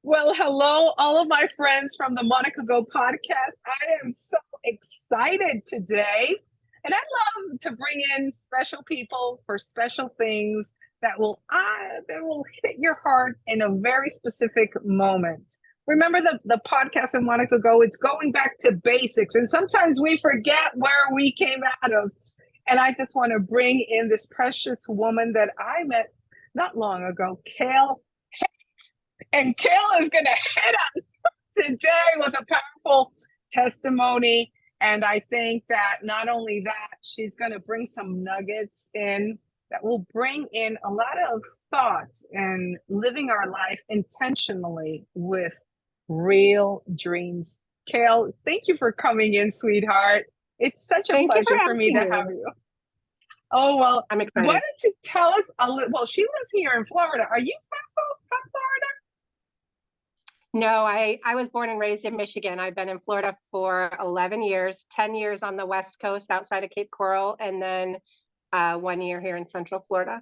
Well, hello, all of my friends from the Monica Go podcast. I am so excited today. And I love to bring in special people for special things that will hit your heart in a very specific moment. Remember the podcast of Monica Go, it's going back to basics. And sometimes we forget where we came out of. And I just want to bring in this precious woman that I met not long ago, Kale. And Kayla is going to hit us today with a powerful testimony. And I think that not only that, she's going to bring some nuggets in that will bring in a lot of thoughts and living our life intentionally with real dreams. Kale, thank you for coming in, sweetheart. It's such a Thank you for pleasure for me to asking me. have you. Oh, well, I'm why excited. don't you tell us a little? Well, she lives here in Florida. Are you from Florida? No, I was born and raised in Michigan. I've been in Florida for 11 years, 10 years on the West Coast outside of Cape Coral, and then 1 year here in Central Florida.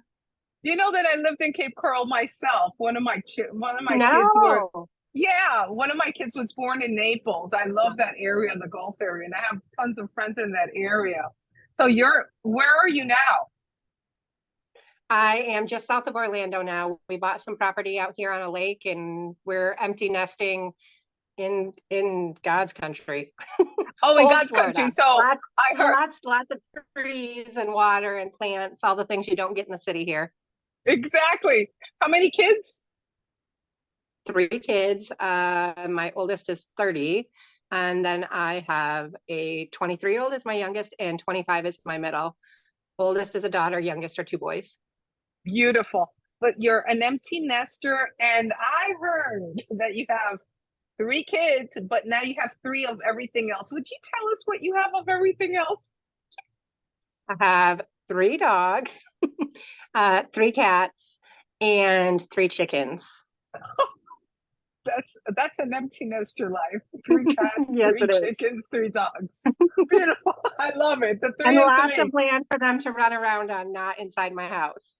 You know that I lived in Cape Coral myself. One of my kids were, No, yeah, one of my kids was born in Naples. I love that area, the Gulf area, and I have tons of friends in that area. So where are you now? I am just south of Orlando now. We bought some property out here on a lake, and we're empty nesting in God's country. Oh, in Old God's country. Florida. So Lots, I heard lots of trees and water and plants, all the things you don't get in the city here. exactly. How many kids? 3 kids. My oldest is 30. And then I have a 23-year-old is my youngest, and 25 is my middle. Oldest is a daughter, youngest are 2 boys. Beautiful. But you're an empty nester, and I heard that you have 3 kids, but now you have three of everything else. Would you tell us what you have of everything else? I have 3 dogs, 3 cats, and 3 chickens. That's an empty nester life. 3 cats, Yes, three it is. chickens, 3 dogs. Beautiful. I love it. The And three of lots of three. land for them to run around on, not inside my house.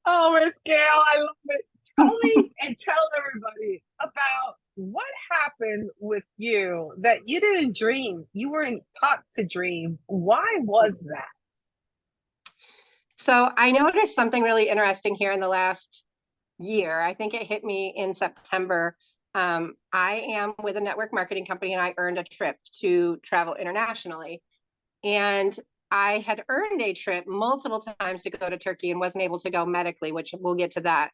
Oh, Miss Gail, I love it. Tell me and tell everybody about what happened with you that you didn't dream. You weren't taught to dream. Why was that? So I noticed something really interesting here in the last year. I think it hit me in September. I am with a network marketing company, and I earned a trip to travel internationally. And I had earned a trip multiple times to go to Turkey and wasn't able to go medically, which we'll get to that.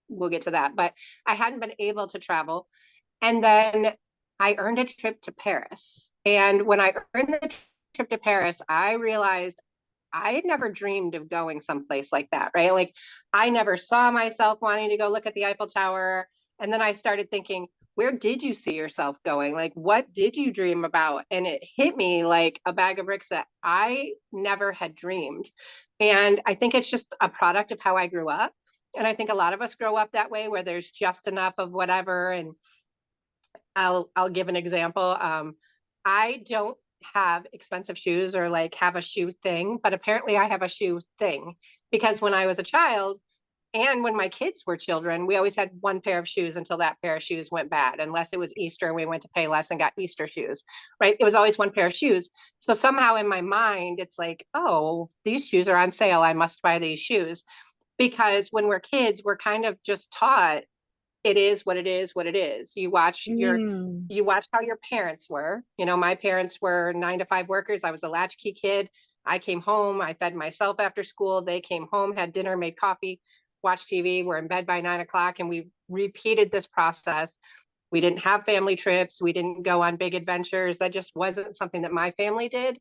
We'll get to that. But I hadn't been able to travel. And then I earned a trip to Paris. And when I earned the trip to Paris, I realized I had never dreamed of going someplace like that, right? Like I never saw myself wanting to go look at the Eiffel Tower. And then I started thinking, where did you see yourself going? Like, what did you dream about? And it hit me like a bag of bricks that I never had dreamed. And I think it's just a product of how I grew up. And I think a lot of us grow up that way where there's just enough of whatever. And I'll give an example. I don't have expensive shoes or like have a shoe thing, but apparently I have a shoe thing because when I was a child and when my kids were children, we always had one pair of shoes until that pair of shoes went bad, unless it was Easter and we went to pay less and got Easter shoes, right? It was always one pair of shoes. So somehow in my mind, it's like, oh, these shoes are on sale. I must buy these shoes. Because when we're kids, we're kind of just taught it is what it is, what it is. Mm. You watch how your parents were. You know, my parents were 9 to 5 workers. I was a latchkey kid. I came home, I fed myself after school. They came home, had dinner, made coffee, watched TV. We're in bed by 9 o'clock, and we repeated this process. We didn't have family trips. We didn't go on big adventures. That just wasn't something that my family did.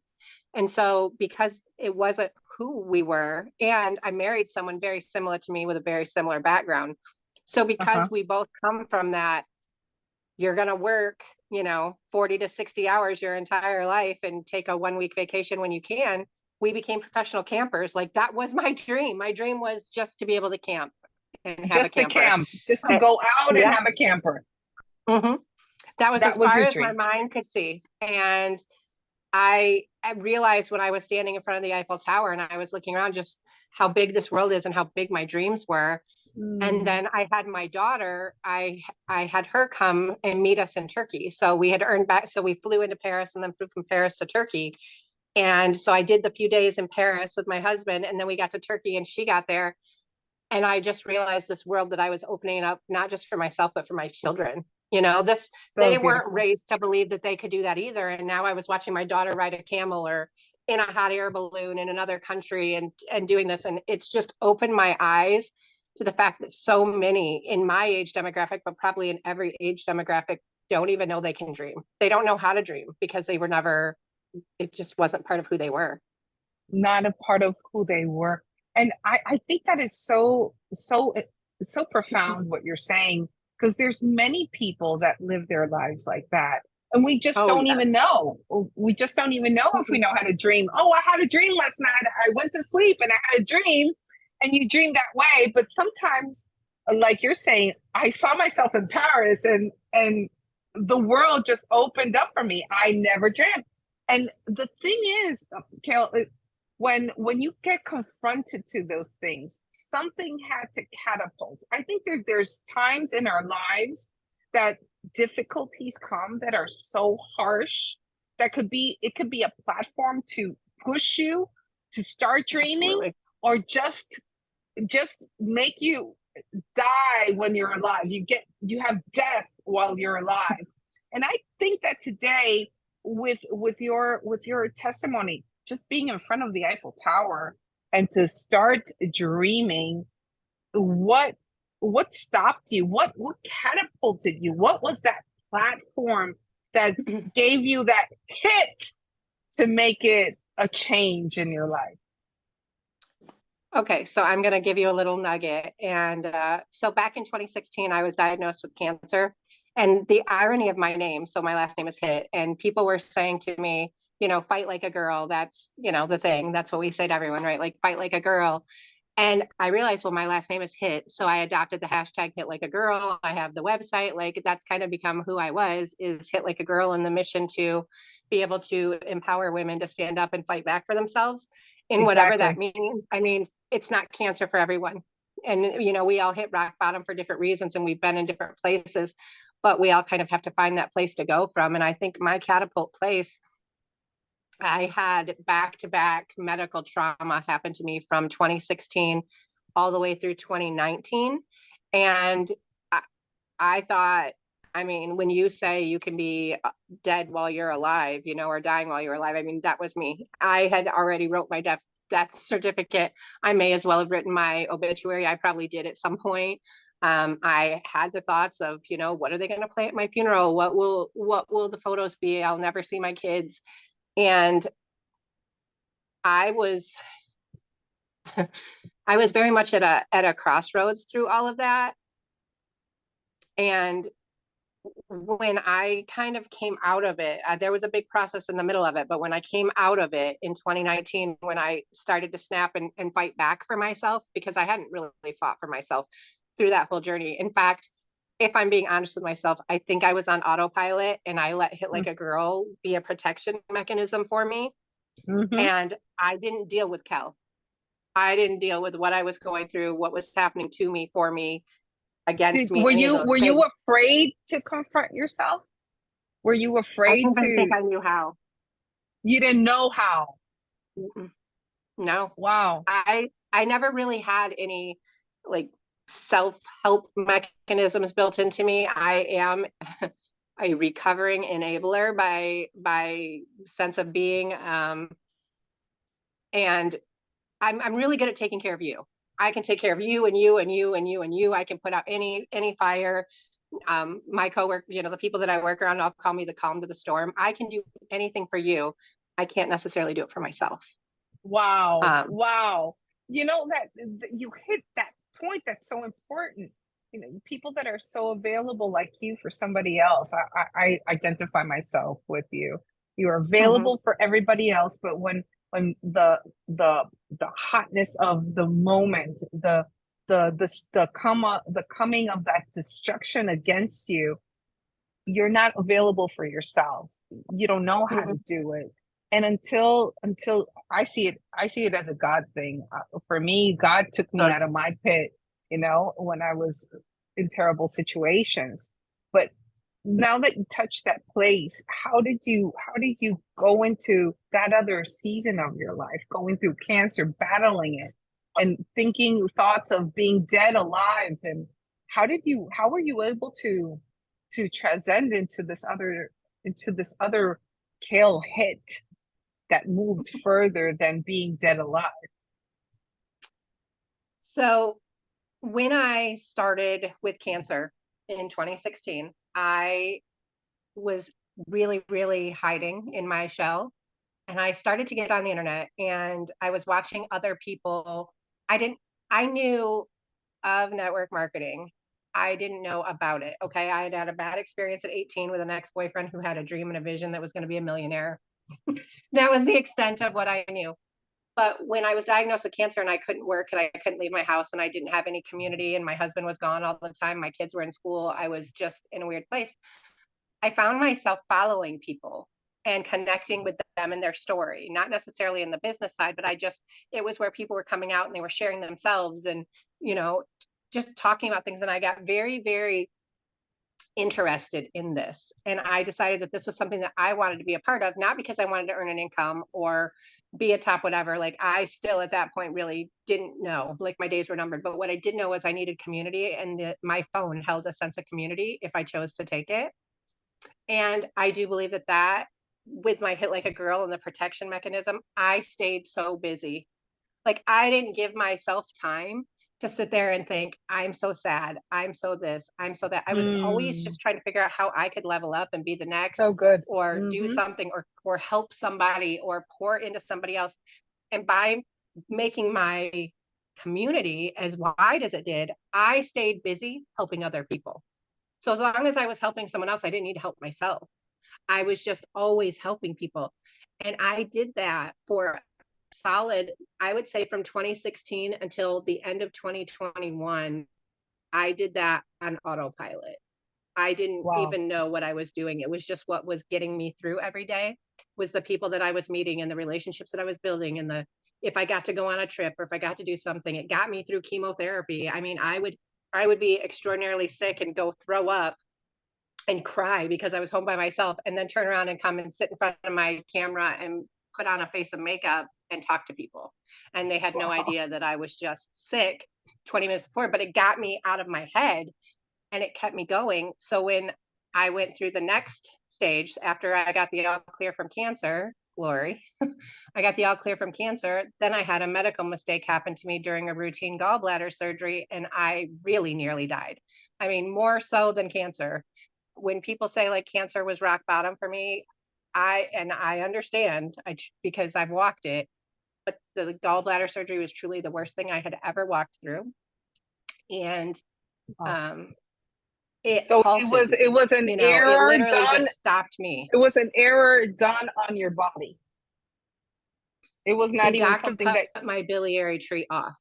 And so, because it wasn't who we were, and I married someone very similar to me with a very similar background. So, Uh-huh. because we both come from that, you're going to work, 40 to 60 hours your entire life and take a 1 week vacation when you can. We became professional campers. Like that was my dream. My dream was just to be able to camp and have a Just to camper. camp, just to go out and Yeah. have a camper. hmm That was That as was far your as my dream. mind could see. And I realized when I was standing in front of the Eiffel Tower and I was looking around just how big this world is and how big my dreams were. And Mm. then I had my daughter, I had her come and meet us in Turkey. So we had earned back, so we flew into Paris and then flew from Paris to Turkey. And so I did the few days in Paris with my husband, and then we got to Turkey and she got there. And I just realized this world that I was opening up, not just for myself, but for my children. You know, this, So they weren't beautiful. raised to believe that they could do that either. And now I was watching my daughter ride a camel or in a hot air balloon in another country and doing this. And it's just opened my eyes to the fact that so many in my age demographic, but probably in every age demographic, don't even know they can dream. They don't know how to dream because they were never, it just wasn't part of who they were. Not a part of who they were. And I think that is so profound what you're saying, because there's many people that live their lives like that. And we just Oh, don't even yes. know. We just don't even know if we know how to dream. Oh, I had a dream last night. I went to sleep and I had a dream. And you dream that way. But sometimes, like you're saying, I saw myself in Paris and the world just opened up for me. I never dreamt. And the thing is, Kale, when you get confronted to those things, something had to catapult. I think there's times in our lives that difficulties come that are so harsh that it could be a platform to push you to start dreaming, Absolutely. or just make you die when you're alive. You have death while you're alive. And I think that today, with your testimony, just being in front of the Eiffel Tower and to start dreaming, what what stopped you? What catapulted you? What was that platform that gave you that hit to make it a change in your life? Okay, so I'm going to give you a little nugget. And so back in 2016, I was diagnosed with cancer. And the irony of my name, so my last name is Hitt, and people were saying to me, you know, fight like a girl. That's, you know, the thing. That's what we say to everyone, right? Like, fight like a girl. And I realized, well, my last name is Hitt. So I adopted the hashtag Hit Like a Girl. I have the website. Like, that's kind of become who I was, is Hit Like a Girl, and the mission to be able to empower women to stand up and fight back for themselves in whatever that Exactly. means. I mean, it's not cancer for everyone. And, you know, we all hit rock bottom for different reasons and we've been in different places, but we all kind of have to find that place to go from. And I think my catapult place, I had back to back medical trauma happen to me from 2016 all the way through 2019. And I, I thought, I mean, when you say you can be dead while you're alive, you know, or dying while you're alive, I mean, that was me. I had already wrote my death certificate. I may as well have written my obituary. I probably did at some point. I had the thoughts of, you know, what are they going to play at my funeral? What will the photos be? I'll never see my kids. And I was I was very much at a crossroads through all of that. And when I kind of came out of it, there was a big process in the middle of it. But when I came out of it in 2019, when I started to snap and fight back for myself, because I hadn't really fought for myself through that whole journey. In fact, if I'm being honest with myself, I think I was on autopilot and I let Hit Like a Girl be a protection mechanism for me. Mm-hmm. And I didn't deal with Kel. I didn't deal with what I was going through, what was happening to me, for me, against me, Were any of you those were you things. afraid to confront yourself? Were you I afraid don't even think to? I knew how. You didn't know how. No, Wow. I never really had any like self-help mechanisms built into me. I am a recovering enabler by sense of being. And I'm really good at taking care of you. I can take care of you and you and you and you and you. I can put out any fire. My coworker, you know, the people that I work around, I'll call me the calm to the storm. I can do anything for you. I can't necessarily do it for myself. Wow. Um, Wow. You know that you hit that point that's so important. You know, people that are so available like you for somebody else. I identify myself with you. You're mhm, available for everybody else, but when the hotness of the moment, the coming of that destruction against you, you're not available for yourself. You don't know how to mhm, do it. And until I see it as a God thing. For me, God took me so out of my pit when I was in terrible situations. But now that you touched that place, how did you go into that other season of your life, going through cancer, battling it, and thinking thoughts of being dead alive? And how were you able to transcend into this other Kale Hitt that moved further than being dead alive? So when I started with cancer in 2016, I was really, really hiding in my shell. And I started to get on the internet and I was watching other people. I didn't, I knew of network marketing. I didn't know about it. Okay. I had had a bad experience at 18 with an ex-boyfriend who had a dream and a vision that was going to be a millionaire. That was the extent of what I knew. But when I was diagnosed with cancer and I couldn't work and I couldn't leave my house and I didn't have any community and my husband was gone all the time, my kids were in school, I was just in a weird place. I found myself following people and connecting with them and their story, not necessarily in the business side, but it was where people were coming out and they were sharing themselves and, you know, just talking about things. And I got very, very interested in this. And I decided that this was something that I wanted to be a part of, not because I wanted to earn an income or be a top whatever. Like I still at that point really didn't know, like my days were numbered. But what I did know was I needed community and my phone held a sense of community if I chose to take it. And I do believe that with my Hit Like a Girl and the protection mechanism, I stayed so busy. Like I didn't give myself time to sit there and think, I'm so sad. I'm so this, I'm so that. I was always Mm, just trying to figure out how I could level up and be the next so good. or do Hmm. something or help somebody or pour into somebody else. And by making my community as wide as it did, I stayed busy helping other people. So as long as I was helping someone else, I didn't need to help myself. I was just always helping people. And I did that for solid, I would say from 2016 until the end of 2021. I did that on autopilot. I didn't Wow. even know what I was doing. It was just what was getting me through every day was the people that I was meeting and the relationships that I was building and the if I got to go on a trip or if I got to do something, it got me through chemotherapy. I mean, I would be extraordinarily sick and go throw up and cry because I was home by myself and then turn around and come and sit in front of my camera and put on a face of makeup and talk to people. And they had no Wow. idea that I was just sick 20 minutes before, but it got me out of my head and it kept me going. So when I went through the next stage after I got the all clear from cancer, Lori, I got the all clear from cancer. Then I had a medical mistake happen to me during a routine gallbladder surgery, and I really nearly died. I mean, more so than cancer. When people say like cancer was rock bottom for me, I understand because I've walked it, but the gallbladder surgery was truly the worst thing I had ever walked through, and Wow. um, it So it halted was it me. was an It error literally done. just stopped me. It was an error done on your body. It was The not even doctor something cut that. my biliary tree off.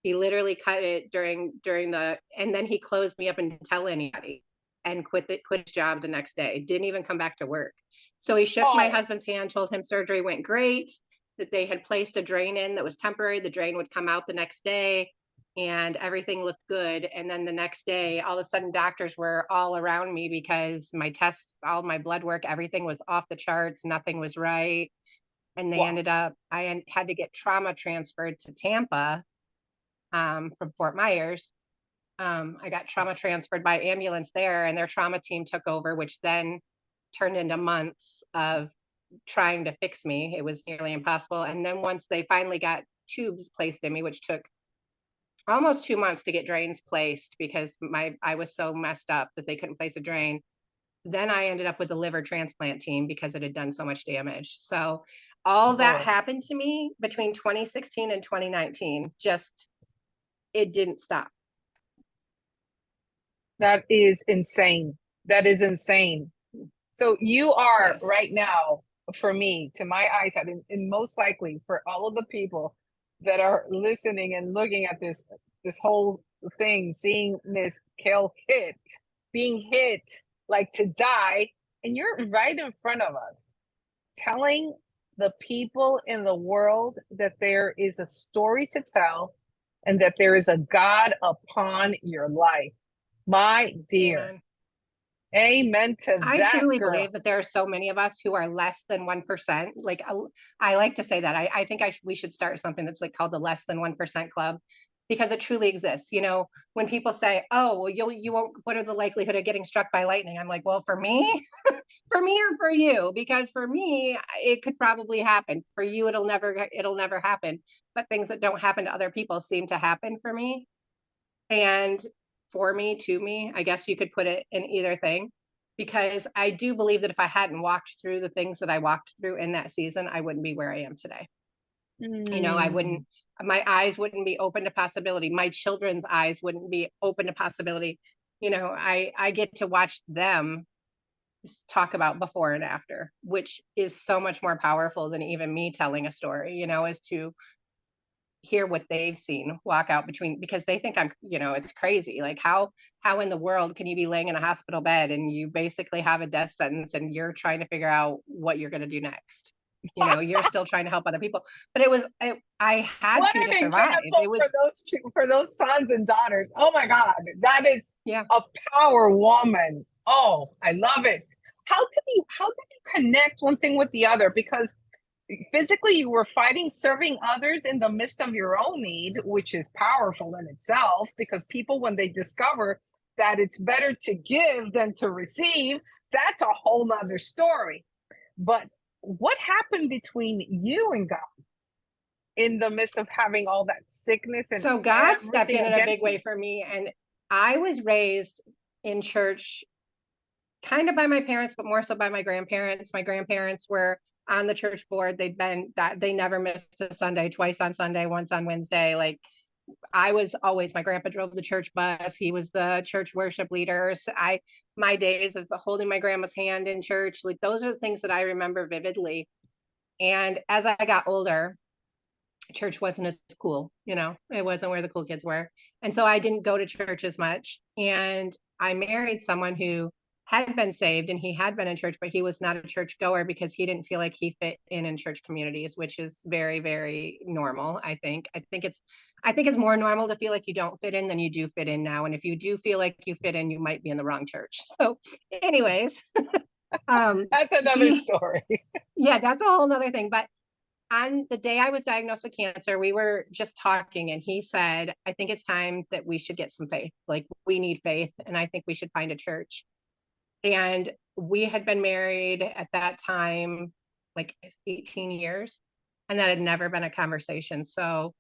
He literally cut it during the, and then he closed me up and didn't tell anybody and quit his job the next day. Didn't even come back to work. So he shook my Oh, husband's hand, told him surgery went great, that they had placed a drain in that was temporary. The drain would come out the next day and everything looked good. And then the next day, all of a sudden, doctors were all around me because my tests, all my blood work, everything was off the charts. Nothing was right. And they wow. ended up, I had to get trauma transferred to Tampa from Fort Myers. I got trauma transferred by ambulance there, and their trauma team took over, which then turned into months of trying to fix me. It was nearly impossible. And then once they finally got tubes placed in me, which took almost 2 months to get drains placed because I was so messed up that they couldn't place a drain. Then I ended up with the liver transplant team because it had done so much damage. So all that Lord, happened to me between 2016 and 2019. Just it didn't stop. that is insane. That is insane. So you are Yes. right now, for me, to my eyesight, and most likely for all of the people that are listening and looking at this whole thing, seeing Miss Kale Hitt being hit like to die, and you're right in front of us, telling the people in the world that there is a story to tell, and that there is a God upon your life. My dear. Amen. Amen to I that, truly girl. believe that there are so many of us who are less than 1%. Like I like to say that. I think we should start something that's like called the less than 1% club, because it truly exists. You know, when people say, "Oh, well, you won't. What are the likelihood of getting struck by lightning?" I'm like, well, for me, for me or for you? Because for me, it could probably happen. For you, it'll never happen. But things that don't happen to other people seem to happen for me. And for me, to me, I guess you could put it in either thing, because I do believe that if I hadn't walked through the things that I walked through in that season, I wouldn't be where I am today. You know, I Mm. wouldn't, my eyes wouldn't be open to possibility. My children's eyes wouldn't be open to possibility. You know, I get to watch them talk about before and after, which is so much more powerful than even me telling a story, you know, is to hear what they've seen walk out between, because they think I'm, you know, it's crazy. Like how in the world can you be laying in a hospital bed and you basically have a death sentence and you're trying to figure out what you're going to do next? You know, you're still trying to help other people. But I had What to an survive. example It was, for those sons and daughters. Oh my God, that is yeah. a power woman. Oh, I love it. How did you connect one thing with the other? Because physically you were fighting, serving others in the midst of your own need, which is powerful in itself, because people, when they discover that it's better to give than to receive, that's a whole nother story. But what happened between you and God in the midst of having all that sickness and So God stepped everything in a big against way you? for me. And I was raised in church kind of by my parents, but more so by my grandparents. My grandparents were on the church board. They'd been that they never missed a Sunday, twice on Sunday, once on Wednesday. Like I was always, my grandpa drove the church bus. He was the church worship leader. So my days of holding my grandma's hand in church, like those are the things that I remember vividly. And as I got older, church wasn't as cool, you know, it wasn't where the cool kids were. And so I didn't go to church as much. And I married someone who had been saved and he had been in church, but he was not a church goer because he didn't feel like he fit in church communities, which is very, very normal. I think it's more normal to feel like you don't fit in than you do fit in now. And if you do feel like you fit in, you might be in the wrong church. So anyways, That's another he, story. yeah, that's a whole nother thing. But on the day I was diagnosed with cancer, we were just talking, and he said, I think it's time that we should get some faith. Like, we need faith, and I think we should find a church. And we had been married at that time, like 18 years, and that had never been a conversation. So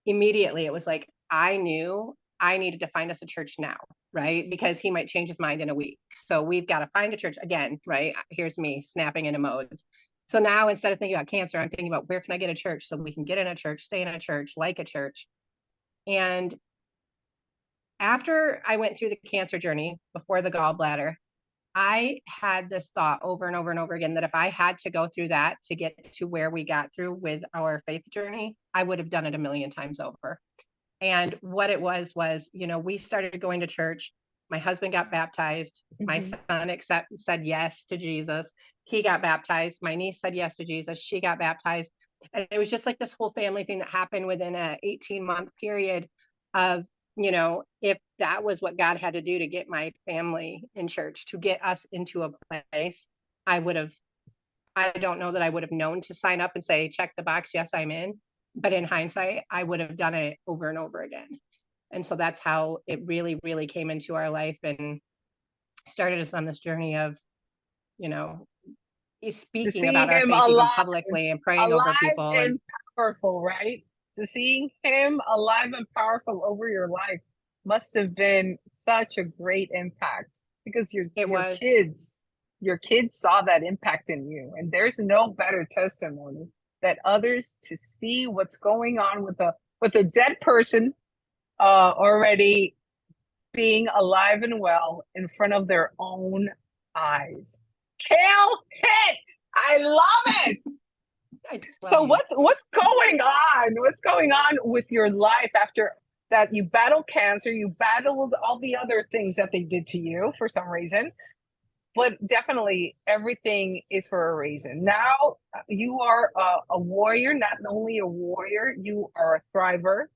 immediately it was like, I knew I needed to find us a church now, right? Because he might change his mind in a week. So we've got to find a church again, right? Here's me snapping into modes. So now instead of thinking about cancer, I'm thinking about where can I get a church so we can get in a church, stay in a church, like a church. And after I went through the cancer journey before the gallbladder, I had this thought over and over and over again that if I had to go through that to get to where we got through with our faith journey, I would have done it a million times over. And what it was, you know, we started going to church. My husband got baptized. My Mhm. son said yes to Jesus. He got baptized. My niece said yes to Jesus. She got baptized. And it was just like this whole family thing that happened within a 18-month period of, you know, if that was what God had to do to get my family in church, to get us into a place, I don't know that I would have known to sign up and say, check the box, yes, I'm in. But in hindsight, I would have done it over and over again. And so that's how it really, really came into our life and started us on this journey of, you know, To speaking see about our him faith even alive, publicly and praying over alive people. And and powerful, right? To see him alive and powerful over your life must have been such a great impact, because it was, your kids saw that impact in you, and there's no better testimony that others to see what's going on with a dead person already being alive and well in front of their own eyes. Kale Hitt, I love it. I just love So you. what's going on? What's going on with your life after that? You battled cancer, you battled all the other things that they did to you for some reason, but definitely everything is for a reason. Now you are a warrior, not only a warrior, you are a thriver,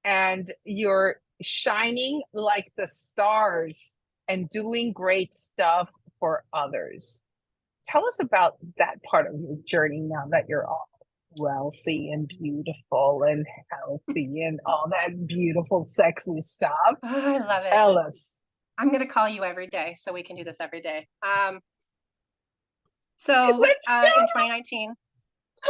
and you're shining like the stars and doing great stuff for others. Tell us about that part of your journey now that you're all wealthy and beautiful and healthy and all that beautiful, sexy stuff. Oh, I love it. Tell us. I'm going to call you every day so we can do this every day. So Let's do in it. 2019,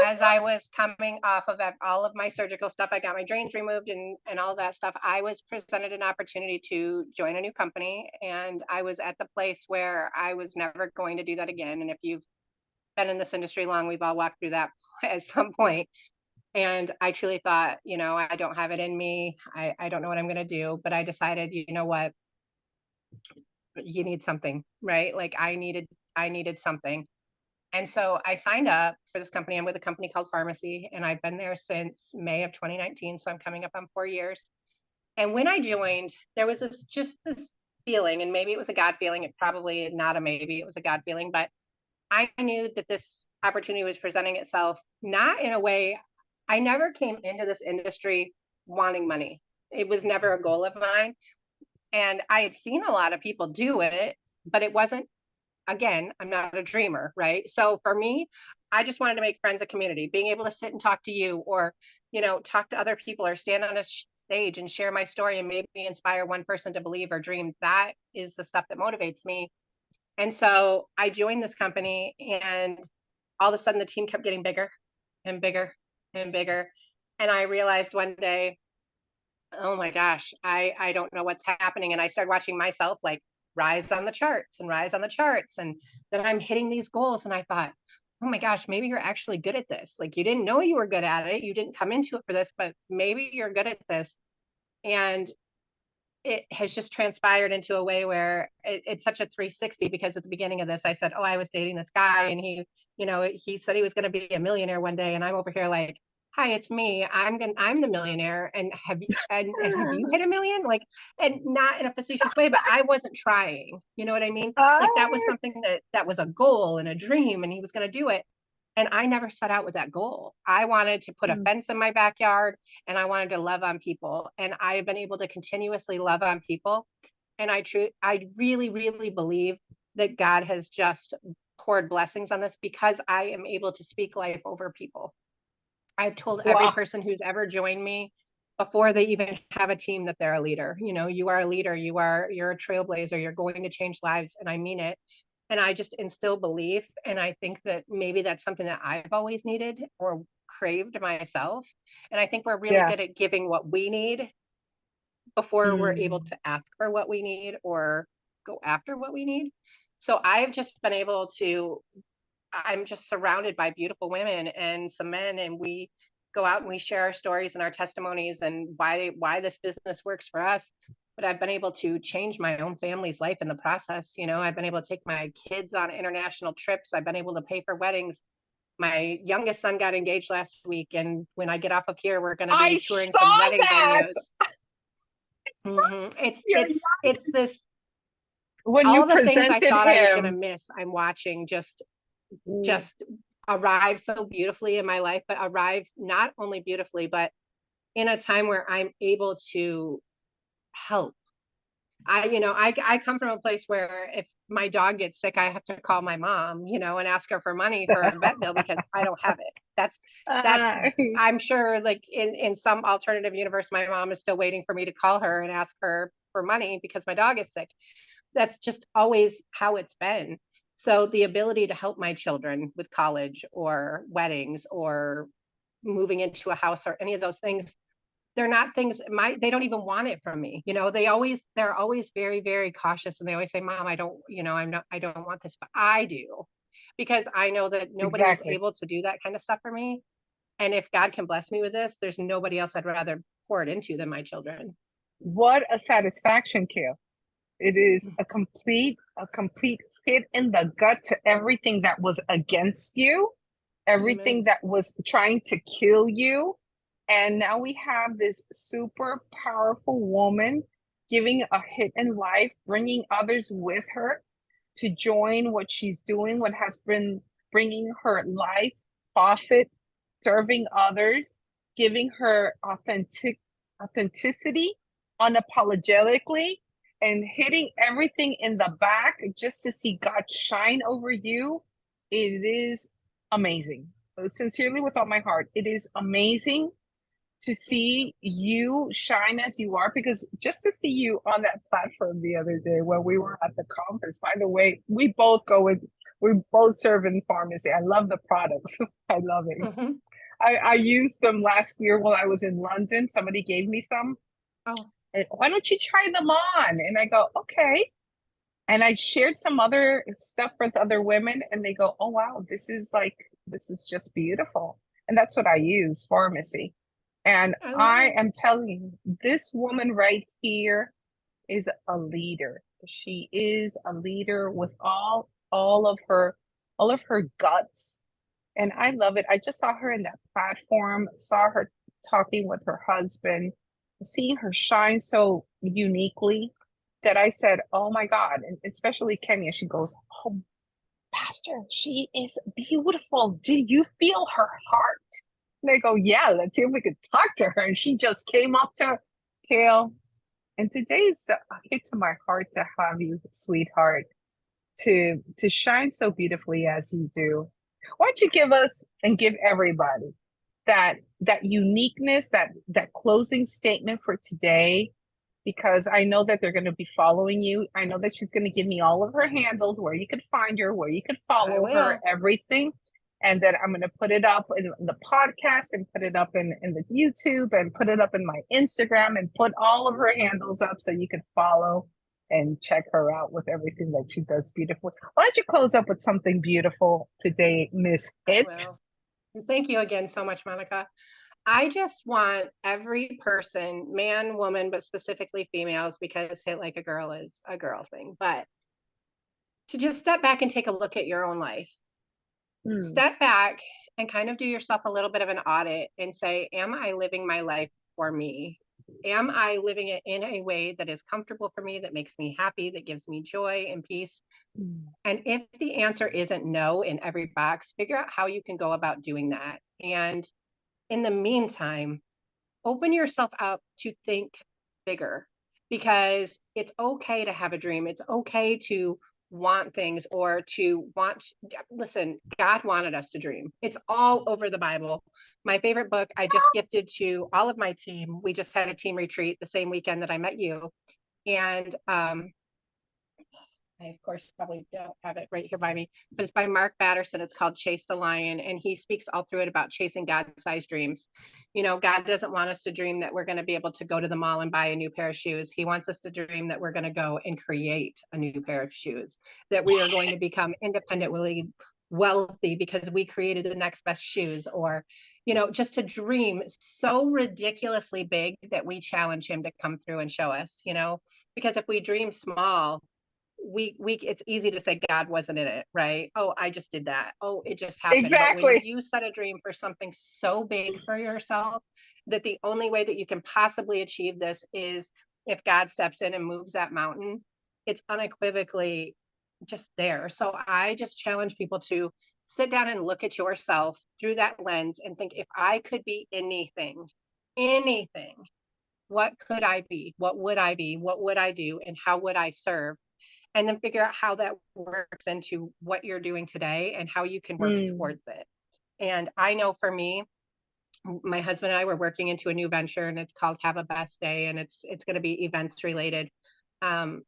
as I was coming off of all of my surgical stuff, I got my drains removed and all that stuff. I was presented an opportunity to join a new company, and I was at the place where I was never going to do that again. And if you've been in this industry long, we've all walked through that at some point. And I truly thought, I don't have it in me. I don't know what I'm going to do. But I decided, you know what? You need something, right? Like I needed something. And so I signed up for this company. I'm with a company called Pharmacy, and I've been there since May of 2019. So I'm coming up on 4 years. And when I joined, there was this feeling, and maybe it was a God feeling. It probably not a maybe, it was a God feeling, but I knew that this opportunity was presenting itself not in a way. I never came into this industry wanting money. It was never a goal of mine. And I had seen a lot of people do it, but it wasn't, again, I'm not a dreamer, right? So for me, I just wanted to make friends, a community, being able to sit and talk to you, or, talk to other people, or stand on a stage and share my story and maybe inspire one person to believe or dream. That is the stuff that motivates me. And so I joined this company, and all of a sudden the team kept getting bigger and bigger and bigger. And I realized one day, oh my gosh, I don't know what's happening. And I started watching myself like rise on the charts and rise on the charts. And then I'm hitting these goals. And I thought, oh my gosh, maybe you're actually good at this. Like you didn't know you were good at it. You didn't come into it for this, but maybe you're good at this. And it has just transpired into a way where it's such a 360, because at the beginning of this, I said, oh, I was dating this guy, and he said he was going to be a millionaire one day. And I'm over here like, hi, it's me. I'm the millionaire. And have you hit a million? Like, and not in a facetious way, but I wasn't trying. You know what I mean? Like that was something that was a goal and a dream, and he was going to do it. And I never set out with that goal. I wanted to put a fence in my backyard, and I wanted to love on people. And I've been able to continuously love on people. And I really, really believe that God has just poured blessings on this, because I am able to speak life over people. I've told every Wow. person who's ever joined me before they even have a team that they're a leader. You are a leader. You're a trailblazer. You're going to change lives. And I mean it. And I just instill belief. And I think that maybe that's something that I've always needed or craved myself. And I think we're really Yeah. good at giving what we need before we're able Mm. to ask for what we need or go after what we need. So I've just been able to, I'm just surrounded by beautiful women and some men, and we go out and we share our stories and our testimonies and why this business works for us. But I've been able to change my own family's life in the process. I've been able to take my kids on international trips. I've been able to pay for weddings. My youngest son got engaged last week, and when I get off of here, we're going to I be touring saw some wedding that. venues. Mm-hmm. You're It's nice. this, When you all the things I presented thought I was going to him. miss, I'm watching Mm. just arrive so beautifully in my life, but arrive not only beautifully, but in a time where I'm able to help. I come from a place where if my dog gets sick, I have to call my mom, and ask her for money for a vet bill because I don't have it. That's Uh, I'm sure like in some alternative universe, my mom is still waiting for me to call her and ask her for money because my dog is sick. That's just always how it's been. So the ability to help my children with college or weddings or moving into a house or any of those things, they're not things they don't even want it from me. They're always very, very cautious, and they always say, Mom, I don't want this, but I do, because I know that nobody was exactly. able to do that kind of stuff for me. And if God can bless me with this, there's nobody else I'd rather pour it into than my children. What a satisfaction, Kill. It is a complete hit in the gut to everything that was against you, Amen. everything that was trying to kill you. And now we have this super powerful woman giving a hit in life, bringing others with her to join what she's doing, what has been bringing her life, profit, serving others, giving her authenticity, unapologetically, and hitting everything in the back just to see God shine over you. It is amazing. Sincerely, with all my heart, it is amazing to see you shine as you are, because just to see you on that platform the other day when we were at the conference, by the way, we both serve in pharmacy. I love the products. I love it. Mm-hmm. I used them last year while I was in London. Somebody gave me some. Oh, Why don't you try them on? And I go, okay. And I shared some other stuff with other women, and they go, oh, wow, this is just beautiful. And that's what I use, pharmacy. And I love I it. am telling you, this woman right here is a leader. She is a leader with all of her guts. And I love it. I just saw her in that platform, saw her talking with her husband, seeing her shine so uniquely that I said, oh my God. And especially Kenya, she goes, oh, Pastor, she is beautiful. Did you feel her heart? And they go, yeah, let's see if we could talk to her. And she just came up to Kale. And today's a hit to my heart to have you, sweetheart, to shine so beautifully as you do. Why don't you give us and give everybody that uniqueness, that closing statement for today, because I know that they're going to be following you. I know that she's going to give me all of her handles, where you could find her, where you could I follow her, will. everything. And then I'm going to put it up in the podcast and put it up in the YouTube and put it up in my Instagram and put all of her handles up so you can follow and check her out with everything that she does beautiful. Why don't you close up with something beautiful today, Miss I Hitt? will. And thank you again so much, Monica. I just want every person, man, woman, but specifically females, because hit like a girl is a girl thing, but to just step back and take a look at your own life. Hmm. Step back and kind of do yourself a little bit of an audit and say, am I living my life for me? Am I living it in a way that is comfortable for me, that makes me happy, that gives me joy and peace? Hmm. And if the answer isn't no in every box, figure out how you can go about doing that. And in the meantime, open yourself up to think bigger, because it's okay to have a dream. It's okay to want things or to want. Listen, God wanted us to dream. It's all over the Bible. My favorite book I just gifted to all of my team. We just had a team retreat the same weekend that I met you. And I, of course, probably don't have it right here by me, but it's by Mark Batterson. It's called Chase the Lion. And he speaks all through it about chasing God-sized dreams. You know, God doesn't want us to dream that we're going to be able to go to the mall and buy a new pair of shoes. He wants us to dream that we're going to go and create a new pair of shoes, that we are going to become independently wealthy because we created the next best shoes, or, you know, just to dream so ridiculously big that we challenge him to come through and show us, you know, because if we dream small, we it's easy to say God wasn't in it, right? Oh, I just did that. Oh, it just happened. But when Exactly. you set a dream for something so big for yourself, that the only way that you can possibly achieve this is if God steps in and moves that mountain, it's unequivocally just there. So I just challenge people to sit down and look at yourself through that lens and think, if I could be anything, what could I be? What would I be? What would I do? And how would I serve? And then figure out how that works into what you're doing today and how you can work Hmm. towards it. And I know for me, my husband and I were working into a new venture, and it's called Have a Best Day, and it's going to be events related. Um,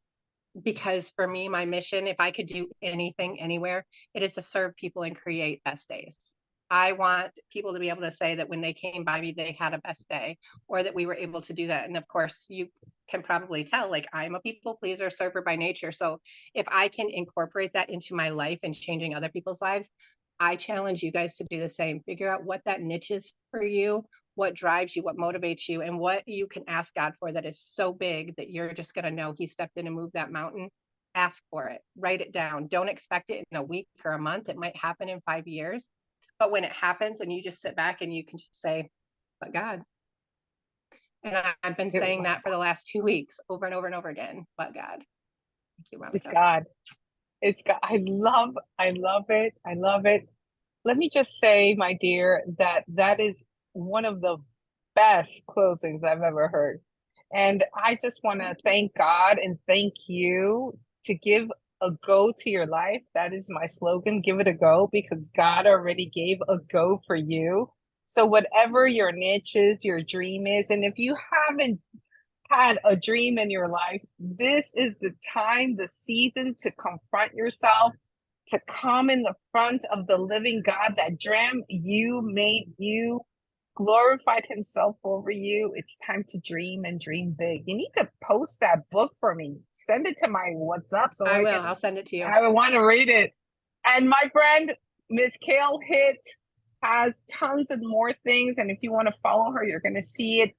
because for me, my mission, if I could do anything anywhere, it is to serve people and create best days. I want people to be able to say that when they came by me, they had a best day, or that we were able to do that. And of course, you can probably tell, like, I'm a people pleaser, server by nature. So if I can incorporate that into my life and changing other people's lives, I challenge you guys to do the same. Figure out what that niche is for you, what drives you, what motivates you, and what you can ask God for that is so big that you're just going to know He stepped in and moved that mountain. Ask for it, write it down. Don't expect it in a week or a month. It might happen in 5 years. But when it happens and you just sit back and you can just say, but God. And I've been It saying was that for the last 2 weeks over and over and over again. But God. Thank you, it's Monica. God. It's God. I love it. I love it. Let me just say, my dear, that is one of the best closings I've ever heard. And I just want to thank God and thank you to give a go to your life. That is my slogan. Give it a go because God already gave a go for you. So whatever your niche is, your dream is, and if you haven't had a dream in your life, this is the time, the season to confront yourself, to come in the front of the living God that dreamt you, made you, glorified himself over you. It's time to dream and dream big. You need to post that book for me. Send it to my WhatsApp so I I will. can I'll send it to you. I want to read it. And my friend, Miss Kale Hitt, has tons and more things. And if you want to follow her, you're going to see it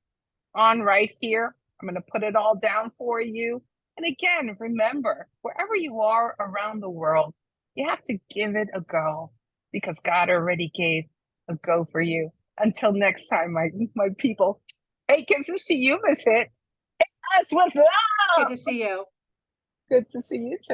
on right here. I'm going to put it all down for you. And again, remember, wherever you are around the world, you have to give it a go because God already gave a go for you. Until next time, my people. Hey, kisses to you, Miss Hitt. It's us with Good love. to see you. Good to see you too.